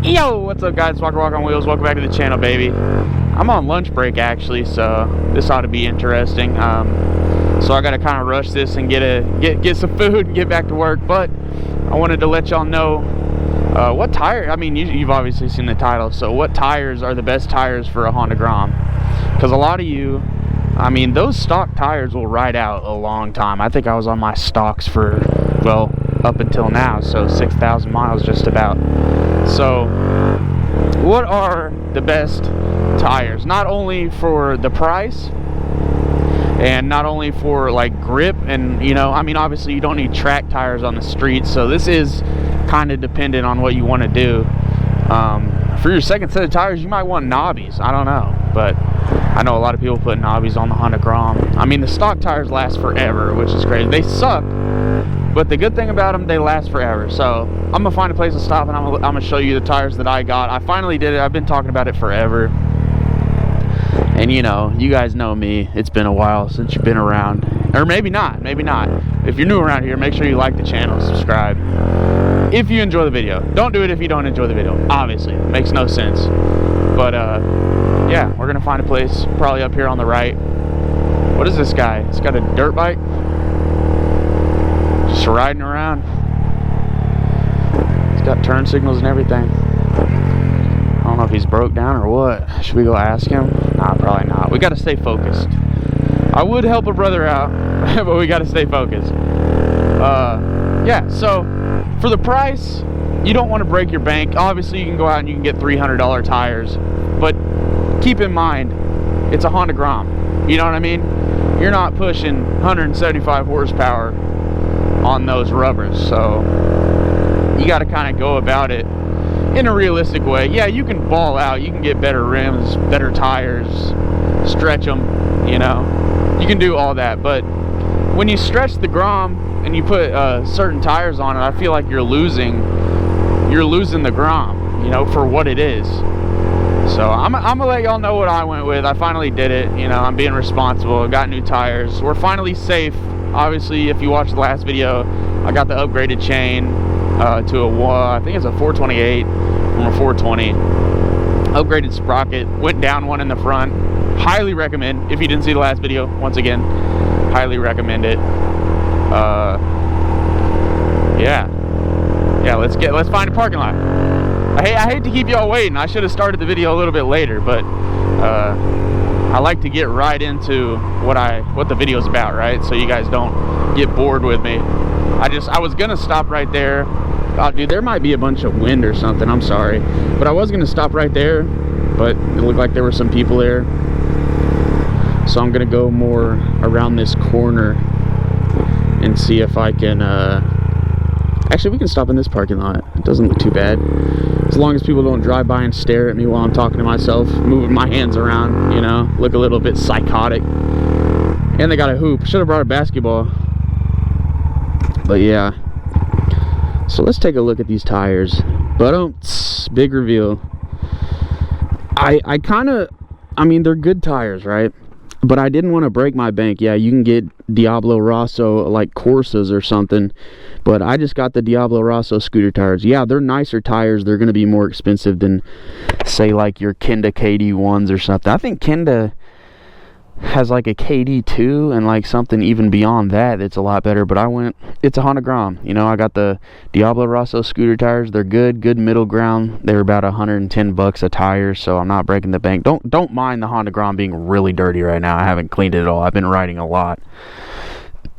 Yo, what's up guys? Walk on Wheels. Welcome back to the channel, baby. I'm on lunch break actually, so this ought to be interesting. So I gotta kind of rush this and get some food and get back to work. But I wanted to let y'all know what tire. I mean, you've obviously seen the title. So what tires are the best tires for a Honda GROM? Because a lot of you, I mean, those stock tires will ride out a long time. I think I was on my stocks for, well, up until now, so 6,000 miles just about. So what are the best tires? Not only for the price and not only for like grip, and you know, I mean, obviously you don't need track tires on the street, so this is kind of dependent on what you want to do. For your second set of tires, you might want knobbies. I don't know, but I know a lot of people put knobbies on the Honda GROM. I mean, the stock tires last forever, which is crazy. They suck, but the good thing about them, they last forever. So I'm gonna find a place to stop and I'm gonna show you the tires that I got. I finally did it. I've been talking about it forever, and you know, you guys know me. It's been a while since you've been around, or maybe not. If you're new around here, make sure you like the channel, subscribe if you enjoy the video. Don't do it if you don't enjoy the video, obviously. It makes no sense. But yeah, we're gonna find a place probably up here on the right. What is this guy? He's got a dirt bike, just riding around. He's got turn signals and everything. I don't know if he's broke down or what. Should we go ask him? Nah, probably not. We gotta stay focused. I would help a brother out, but we gotta stay focused. Yeah, so for the price, you don't want to break your bank. Obviously, you can go out and you can get $300 tires, but keep in mind, it's a Honda GROM. You know what I mean? You're not pushing 175 horsepower on those rubbers, so you got to kind of go about it in a realistic way. Yeah, you can ball out, you can get better rims, better tires, stretch them, you know, you can do all that, but when you stretch the GROM and you put certain tires on it, I feel like you're losing the GROM, you know, for what it is. So I'm gonna let y'all know what I went with. I finally did it, you know, I'm being responsible. I got new tires. We're finally safe. Obviously, if you watched the last video, I got the upgraded chain to a, I think it's a 428 from a 420. Upgraded sprocket, went down one in the front. Highly recommend, if you didn't see the last video, once again, highly recommend it. Yeah, let's find a parking lot. I hate to keep y'all waiting. I should have started the video a little bit later, but I like to get right into what the video's about, right? So you guys don't get bored with me. I was gonna stop right there. God, dude, there might be a bunch of wind or something. I'm sorry, but I was gonna stop right there, but it looked like there were some people there. So I'm gonna go more around this corner and see if I can actually, we can stop in this parking lot. It doesn't look too bad, as long as people don't drive by and stare at me while I'm talking to myself, moving my hands around, you know, look a little bit psychotic. And they got a hoop. Should have brought a basketball. But yeah, so let's take a look at these tires. But big reveal. I mean, they're good tires, right? But I didn't want to break my bank. Yeah, you can get Diablo Rosso like Corsas or something, but I just got the Diablo Rosso scooter tires. Yeah, they're nicer tires. They're going to be more expensive than, say, like your Kenda KD1s or something. I think Kenda has like a KD2 and like something even beyond that it's a lot better, but it's a Honda GROM. You know, I got the Diablo Rosso scooter tires. They're good middle ground. They're about $110 a tire, so I'm not breaking the bank. Don't mind the Honda GROM being really dirty right now. I haven't cleaned it at all. I've been riding a lot.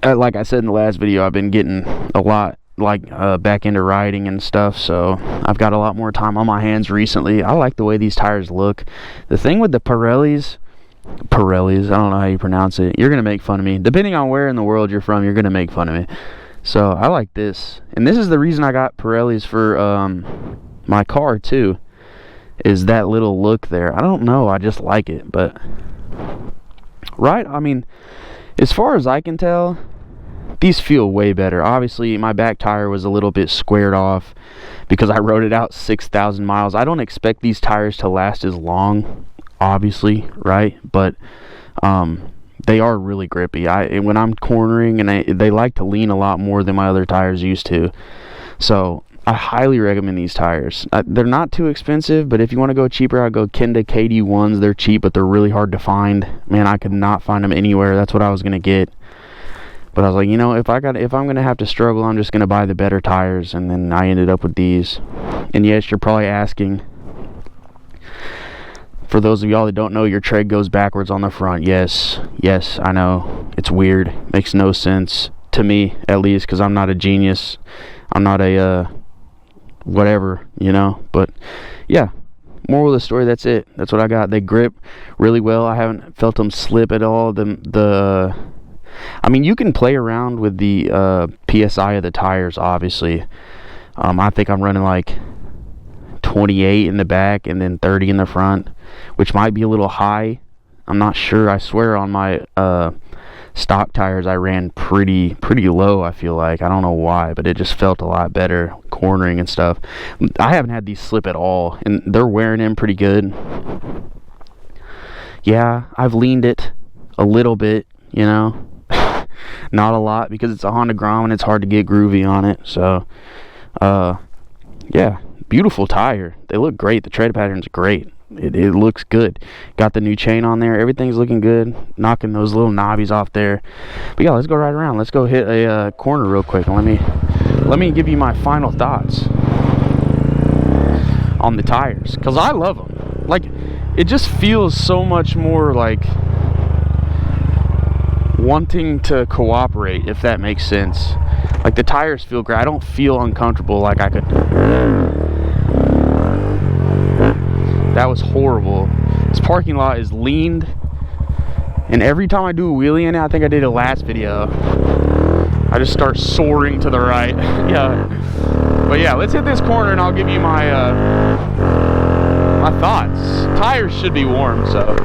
Like I said in the last video, I've been getting a lot back into riding and stuff, so I've got a lot more time on my hands recently. I like the way these tires look. The thing with the Pirellis, I don't know how you pronounce it. You're gonna make fun of me. Depending on where in the world you're from, you're gonna make fun of me. So I like this, and this is the reason I got Pirellis for my car too, is that little look there. I don't know, I just like it. But right, I mean, as far as I can tell, these feel way better. Obviously my back tire was a little bit squared off because I rode it out 6,000 miles. I don't expect these tires to last as long, obviously, right? But they are really grippy. When I'm cornering, and they like to lean a lot more than my other tires used to. So I highly recommend these tires. They're not too expensive, but if you want to go cheaper, I'd go Kenda KD1s. They're cheap, but they're really hard to find. Man, I could not find them anywhere. That's what I was gonna get. But I was like, you know, if I'm gonna have to struggle, I'm just gonna buy the better tires. And then I ended up with these. And yes, you're probably asking, for those of y'all that don't know, your tread goes backwards on the front. Yes, I know. It's weird. Makes no sense to me, at least, because I'm not a genius. I'm not a whatever, you know. But yeah, moral of the story, that's it. That's what I got. They grip really well. I haven't felt them slip at all. I mean, you can play around with the PSI of the tires, obviously. I think I'm running like 28 in the back and then 30 in the front, which might be a little high. I'm not sure. I swear on my stock tires I ran pretty low, I feel like. I don't know why, but it just felt a lot better cornering and stuff. I haven't had these slip at all, and they're wearing in pretty good. Yeah, I've leaned it a little bit, you know. Not a lot, because it's a Honda GROM and it's hard to get groovy on it. So yeah, beautiful tire. They look great. The tread pattern's great. It looks good. Got the new chain on there. Everything's looking good. Knocking those little knobbies off there. But yeah, let's go right around. Let's go hit a corner real quick. Let me give you my final thoughts on the tires, because I love them. Like, it just feels so much more like wanting to cooperate, if that makes sense. Like, the tires feel great. I don't feel uncomfortable like I could. That was horrible. This parking lot is leaned, and every time I do a wheelie in it, I think I did it last video, I just start soaring to the right. Yeah, but yeah, let's hit this corner and I'll give you my my thoughts. Tires should be warm, so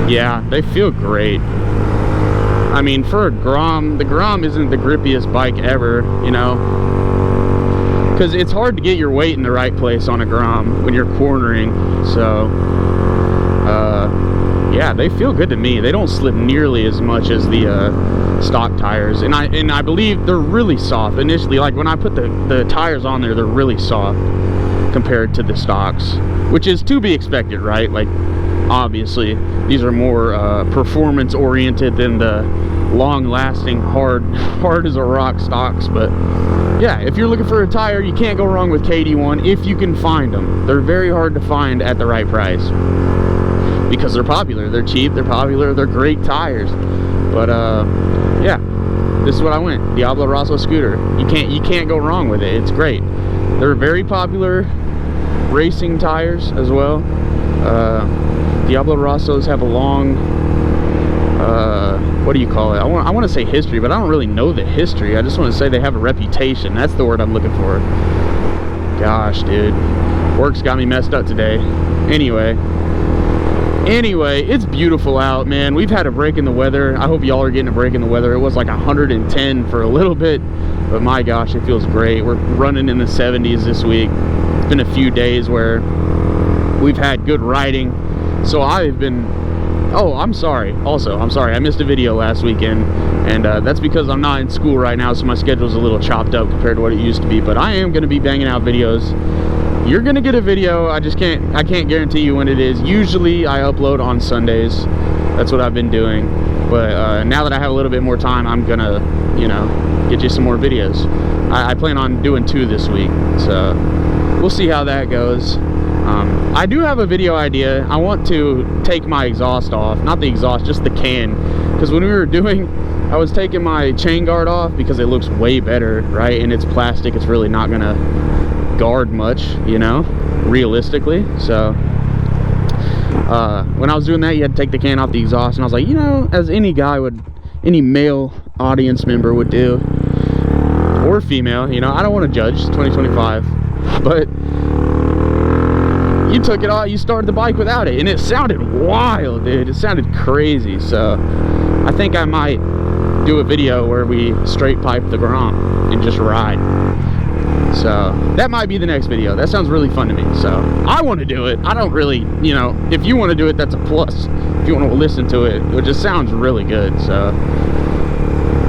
yeah, they feel great. I mean, for a GROM, the GROM isn't the grippiest bike ever, you know, because it's hard to get your weight in the right place on a GROM when you're cornering. So yeah, they feel good to me. They don't slip nearly as much as the stock tires, and I believe they're really soft initially. Like, when I put the tires on there, they're really soft compared to the stocks, which is to be expected, right? Like, obviously these are more performance oriented than the long-lasting hard as a rock stocks. But yeah, if you're looking for a tire, you can't go wrong with KD1 if you can find them. They're very hard to find at the right price because they're popular. They're cheap, they're popular, they're great tires. But yeah, this is what I went. Diablo Rosso scooter. You can't go wrong with it. It's great. They're very popular racing tires as well. Diablo Rossos have a long, what do you call it? I want to say history, but I don't really know the history. I just want to say they have a reputation. That's the word I'm looking for. Gosh, dude. Work's got me messed up today. Anyway, it's beautiful out, man. We've had a break in the weather. I hope y'all are getting a break in the weather. It was like 110 for a little bit, but my gosh, it feels great. We're running in the 70s this week. It's been a few days where we've had good riding. So I've been, I'm sorry, I missed a video last weekend, and that's because I'm not in school right now, so my schedule's a little chopped up compared to what it used to be. But I am going to be banging out videos. You're going to get a video. I can't guarantee you when it is. Usually I upload on Sundays. That's what I've been doing. But now that I have a little bit more time, I'm going to, you know, get you some more videos. I plan on doing 2 this week, so we'll see how that goes. I do have a video idea. I want to take my exhaust off. Not the exhaust, just the can. Because when we were doing, I was taking my chain guard off because it looks way better, right? And it's plastic. It's really not going to guard much, you know, realistically. So when I was doing that, you had to take the can off the exhaust. And I was like, you know, as any guy would, any male audience member would do, or female, you know, I don't want to judge. It's 2025. But you took it off, you started the bike without it, and it sounded wild, dude. It sounded crazy. So I think I might do a video where we straight pipe the GROM and just ride. So that might be the next video. That sounds really fun to me. So I want to do it. I don't really, you know, if you want to do it, that's a plus. If you want to listen to it, it just sounds really good. So,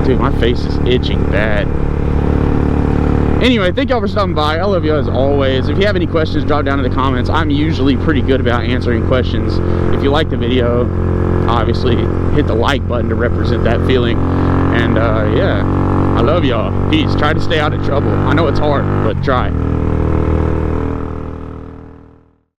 dude, my face is itching bad. Anyway, thank y'all for stopping by. I love you as always. If you have any questions, drop down in the comments. I'm usually pretty good about answering questions. If you like the video, obviously hit the like button to represent that feeling. And yeah, I love y'all. Peace. Try to stay out of trouble. I know it's hard, but try.